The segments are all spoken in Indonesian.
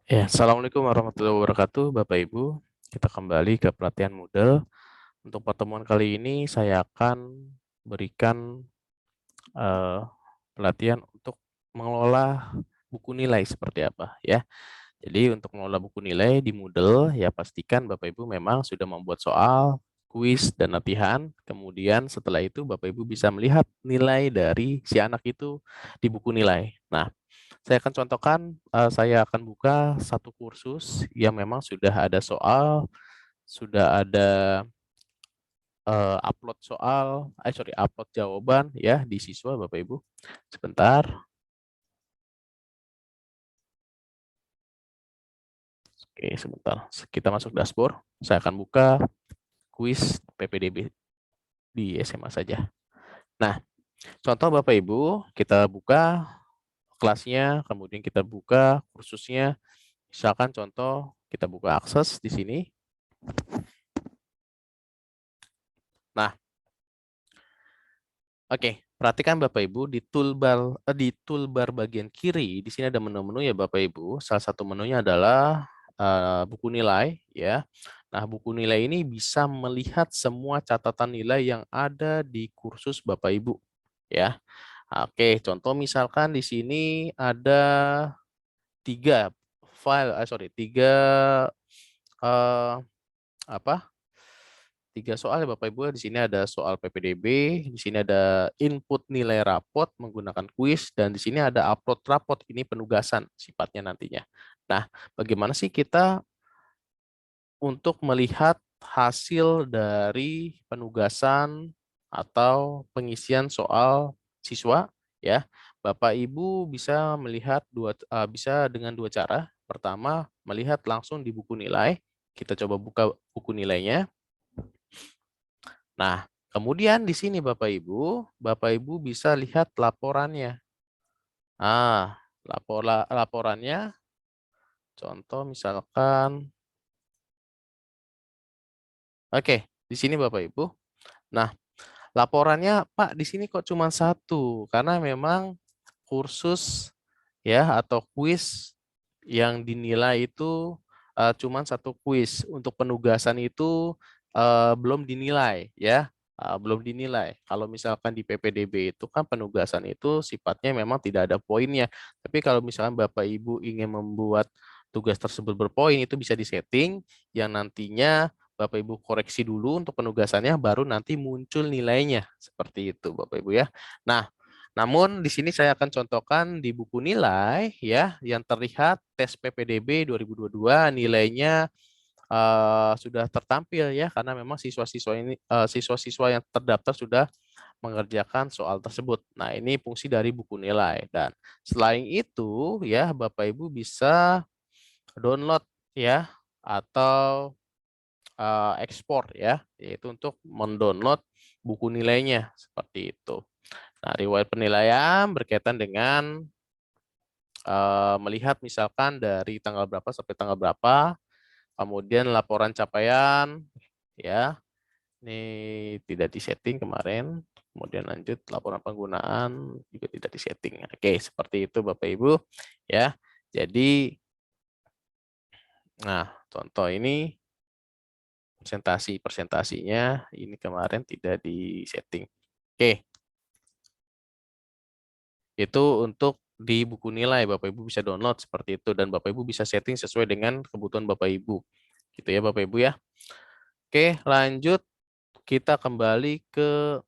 Ya, Assalamualaikum warahmatullahi wabarakatuh, Bapak Ibu. Kita kembali ke pelatihan Moodle. Untuk pertemuan kali ini saya akan berikan eh, pelatihan untuk mengelola buku nilai seperti apa ya. Jadi untuk mengelola buku nilai di Moodle ya pastikan Bapak Ibu memang sudah membuat soal, kuis dan latihan. Kemudian setelah itu Bapak Ibu bisa melihat nilai dari si anak itu di buku nilai. Nah, saya akan contohkan, saya akan buka satu kursus yang memang sudah ada soal, sudah ada upload soal, upload jawaban ya di siswa Bapak Ibu. Sebentar, oke sebentar. Kita masuk dashboard. Saya akan buka kuis PPDB di SMA saja. Nah, contoh Bapak Ibu, kita buka kelasnya, kemudian kita buka kursusnya. Misalkan contoh kita buka akses di sini. Nah, oke, perhatikan Bapak Ibu di toolbar bagian kiri di sini ada menu-menu ya Bapak Ibu. Salah satu menunya adalah buku nilai ya. Nah, buku nilai ini bisa melihat semua catatan nilai yang ada di kursus Bapak Ibu ya. Oke, contoh misalkan di sini ada tiga tiga eh, apa? Tiga soal ya Bapak Ibu. Di sini ada soal PPDB, di sini ada input nilai rapot menggunakan kuis, dan di sini ada upload rapot. Ini penugasan sifatnya nantinya. Nah, bagaimana sih kita untuk melihat hasil dari penugasan atau pengisian soal siswa ya? Bapak Ibu bisa melihat bisa dengan dua cara. Pertama, melihat langsung di buku nilai. Kita coba buka buku nilainya. Nah, kemudian di sini Bapak Ibu bisa lihat laporannya. Ah, laporannya, contoh misalkan, oke, di sini Bapak Ibu. Nah, laporannya, Pak, di sini kok cuma satu, karena memang kursus ya atau kuis yang dinilai itu cuma satu kuis. Untuk penugasan itu belum dinilai ya. Belum dinilai. Kalau misalkan di PPDB itu kan penugasan itu sifatnya memang tidak ada poinnya. Tapi kalau misalkan Bapak Ibu ingin membuat tugas tersebut berpoin, itu bisa disetting yang nantinya Bapak Ibu koreksi dulu untuk penugasannya, baru nanti muncul nilainya. Seperti itu Bapak Ibu ya. Nah, namun di sini saya akan contohkan di buku nilai ya yang terlihat tes PPDB 2022 nilainya sudah tertampil ya karena memang siswa-siswa yang terdaftar sudah mengerjakan soal tersebut. Nah, ini fungsi dari buku nilai, dan selain itu ya Bapak Ibu bisa download ya atau ekspor ya, yaitu untuk mendownload buku nilainya seperti itu. Nah, riwayat penilaian berkaitan dengan melihat misalkan dari tanggal berapa sampai tanggal berapa, kemudian laporan capaian, ya, ini tidak disetting kemarin, kemudian lanjut laporan penggunaan juga tidak disetting. Oke, seperti itu Bapak Ibu, ya. Jadi, nah, contoh ini presentasinya ini kemarin tidak disetting. Oke, itu untuk di buku nilai Bapak Ibu bisa download seperti itu, dan Bapak Ibu bisa setting sesuai dengan kebutuhan Bapak Ibu. Gitu ya Bapak Ibu ya. Oke, lanjut kita kembali ke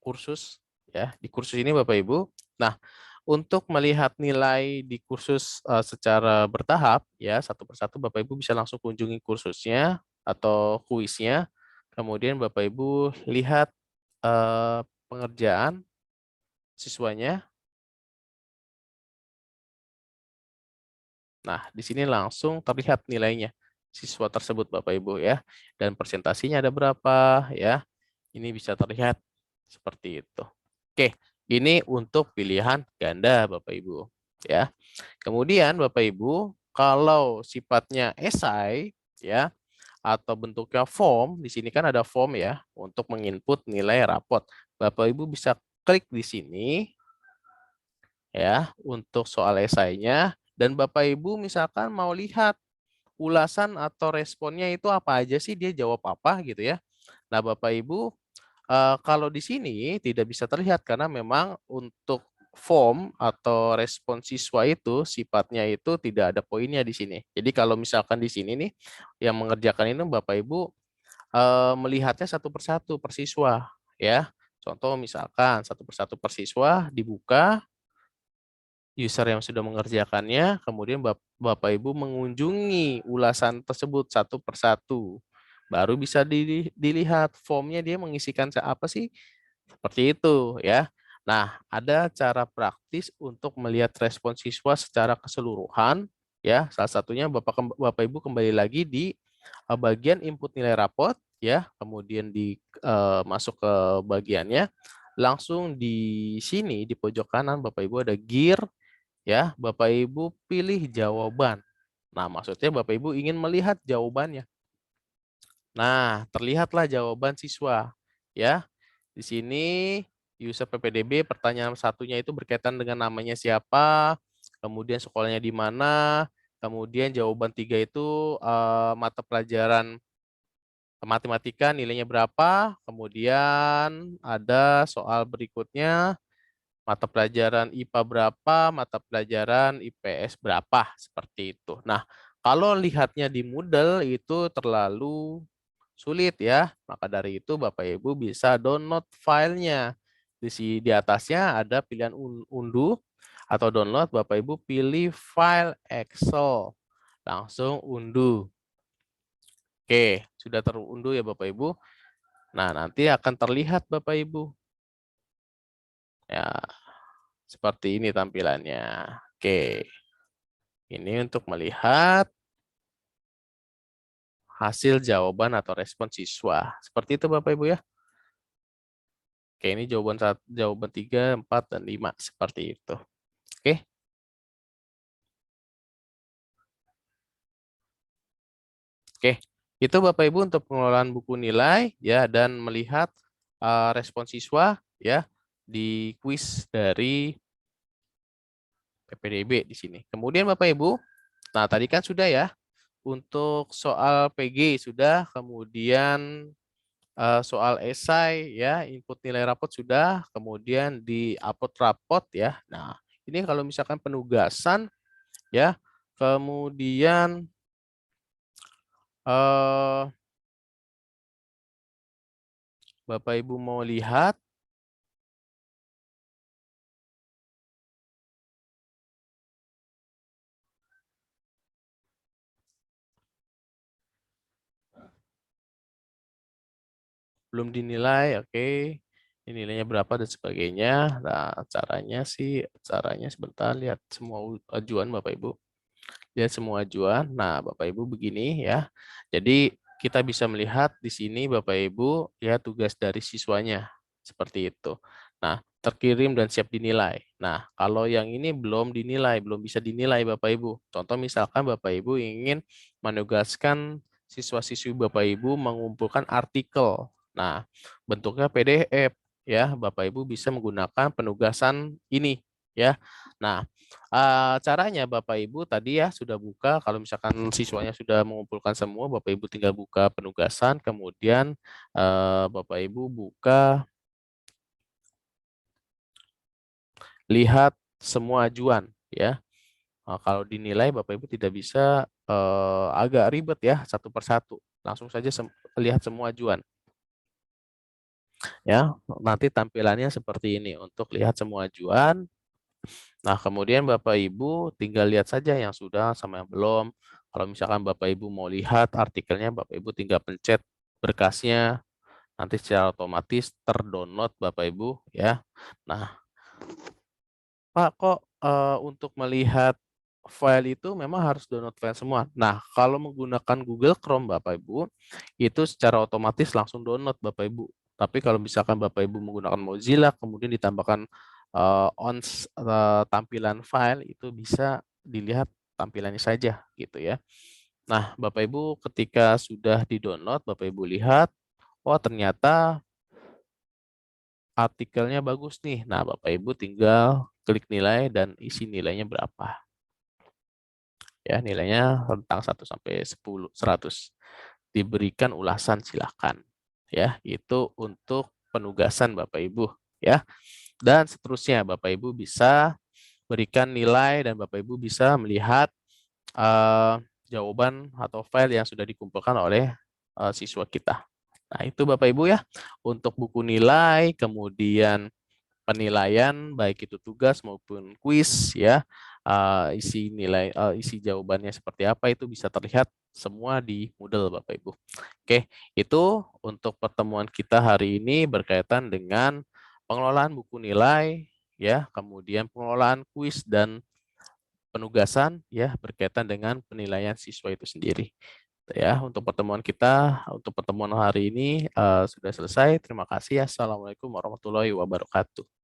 kursus ya. Di kursus ini Bapak Ibu. Nah, untuk melihat nilai di kursus secara bertahap ya, satu persatu Bapak Ibu bisa langsung kunjungi kursusnya atau kuisnya. Kemudian Bapak Ibu lihat pengerjaan siswanya. Nah, di sini langsung terlihat nilainya siswa tersebut Bapak Ibu ya. Dan presentasinya ada berapa ya. Ini bisa terlihat seperti itu. Oke, ini untuk pilihan ganda Bapak Ibu ya. Kemudian Bapak Ibu, kalau sifatnya esai ya atau bentuknya form, di sini kan ada form ya untuk menginput nilai rapot. Bapak Ibu bisa klik di sini ya untuk soal esainya, dan Bapak Ibu misalkan mau lihat ulasan atau responnya itu apa aja sih, dia jawab apa gitu ya. Nah, Bapak Ibu, kalau di sini tidak bisa terlihat karena memang untuk form atau respon siswa itu sifatnya itu tidak ada poinnya di sini. Jadi kalau misalkan di sini nih yang mengerjakan ini Bapak Ibu melihatnya satu persatu per siswa ya. Contoh misalkan satu persatu per siswa dibuka, user yang sudah mengerjakannya, kemudian Bapak Ibu mengunjungi ulasan tersebut satu persatu. Baru bisa dilihat formnya dia mengisikan apa sih? Seperti itu ya. Nah, ada cara praktis untuk melihat respon siswa secara keseluruhan ya. Salah satunya Bapak Ibu kembali lagi di bagian input nilai rapot ya, kemudian masuk ke bagiannya, langsung di sini di pojok kanan Bapak Ibu ada gear ya, Bapak Ibu pilih jawaban. Nah, maksudnya Bapak Ibu ingin melihat jawabannya. Nah, terlihatlah jawaban siswa ya. Di sini user PPDB pertanyaan satunya itu berkaitan dengan namanya siapa, kemudian sekolahnya di mana, kemudian jawaban 3 itu mata pelajaran matematika nilainya berapa, kemudian ada soal berikutnya mata pelajaran IPA berapa, mata pelajaran IPS berapa, seperti itu. Nah, kalau lihatnya di Moodle itu terlalu sulit ya, maka dari itu Bapak Ibu bisa download filenya. Di atasnya ada pilihan unduh atau download, Bapak Ibu pilih file Excel, langsung unduh. Oke, sudah terunduh ya Bapak Ibu. Nah, nanti akan terlihat Bapak Ibu. Ya, seperti ini tampilannya. Oke, ini untuk melihat hasil jawaban atau respon siswa. Seperti itu Bapak Ibu ya. Oke, ini jawaban 3, 4, dan 5. Seperti itu. Oke. Oke. Itu Bapak Ibu untuk pengelolaan buku nilai ya dan melihat respon siswa ya di kuis dari PPDB di sini. Kemudian Bapak Ibu, nah tadi kan sudah ya untuk soal PG sudah, kemudian soal esai ya, input nilai rapot sudah, kemudian di upload rapot ya. Nah, ini kalau misalkan penugasan ya, kemudian eh, Bapak Ibu mau lihat belum dinilai, oke. Ini nilainya berapa dan sebagainya. Nah, caranya sebentar lihat semua ajuan Bapak Ibu. Lihat semua ajuan. Nah, Bapak Ibu begini ya. Jadi kita bisa melihat di sini Bapak Ibu ya tugas dari siswanya seperti itu. Nah, terkirim dan siap dinilai. Nah, kalau yang ini belum dinilai, belum bisa dinilai Bapak Ibu. Contoh misalkan Bapak Ibu ingin menugaskan siswa-siswi Bapak Ibu mengumpulkan artikel. Nah, bentuknya PDF ya. Bapak Ibu bisa menggunakan penugasan ini ya. Nah, caranya Bapak Ibu tadi ya sudah buka, kalau misalkan siswanya sudah mengumpulkan semua, Bapak Ibu tinggal buka penugasan, kemudian Bapak Ibu buka lihat semua ajuan ya. Kalau dinilai Bapak Ibu tidak bisa agak ribet ya satu persatu. Langsung saja lihat semua ajuan. Ya, nanti tampilannya seperti ini untuk lihat semua ajuan. Nah, kemudian Bapak Ibu tinggal lihat saja yang sudah sama yang belum. Kalau misalkan Bapak Ibu mau lihat artikelnya, Bapak Ibu tinggal pencet berkasnya, nanti secara otomatis terdownload Bapak Ibu ya. Nah, Pak kok untuk melihat file itu memang harus download file semua. Nah, kalau menggunakan Google Chrome Bapak Ibu, itu secara otomatis langsung download Bapak Ibu. Tapi kalau misalkan Bapak Ibu menggunakan Mozilla, kemudian ditambahkan tampilan file, itu bisa dilihat tampilannya saja gitu ya. Nah, Bapak Ibu ketika sudah di-download, Bapak Ibu lihat, oh ternyata artikelnya bagus nih. Nah, Bapak Ibu tinggal klik nilai dan isi nilainya berapa. Ya, nilainya rentang 1 sampai 10, 100. Diberikan ulasan silakan. Ya, itu untuk penugasan Bapak Ibu, ya. Dan seterusnya Bapak Ibu bisa berikan nilai dan Bapak Ibu bisa melihat eh, jawaban atau file yang sudah dikumpulkan oleh siswa kita. Nah, itu Bapak Ibu ya, untuk buku nilai, kemudian penilaian baik itu tugas maupun kuis ya, isi nilai isi jawabannya seperti apa itu bisa terlihat semua di Moodle Bapak Ibu. Oke, itu untuk pertemuan kita hari ini berkaitan dengan pengelolaan buku nilai ya, kemudian pengelolaan kuis dan penugasan ya berkaitan dengan penilaian siswa itu sendiri. Ya, untuk pertemuan kita, untuk pertemuan hari ini sudah selesai. Terima kasih. Assalamualaikum warahmatullahi wabarakatuh.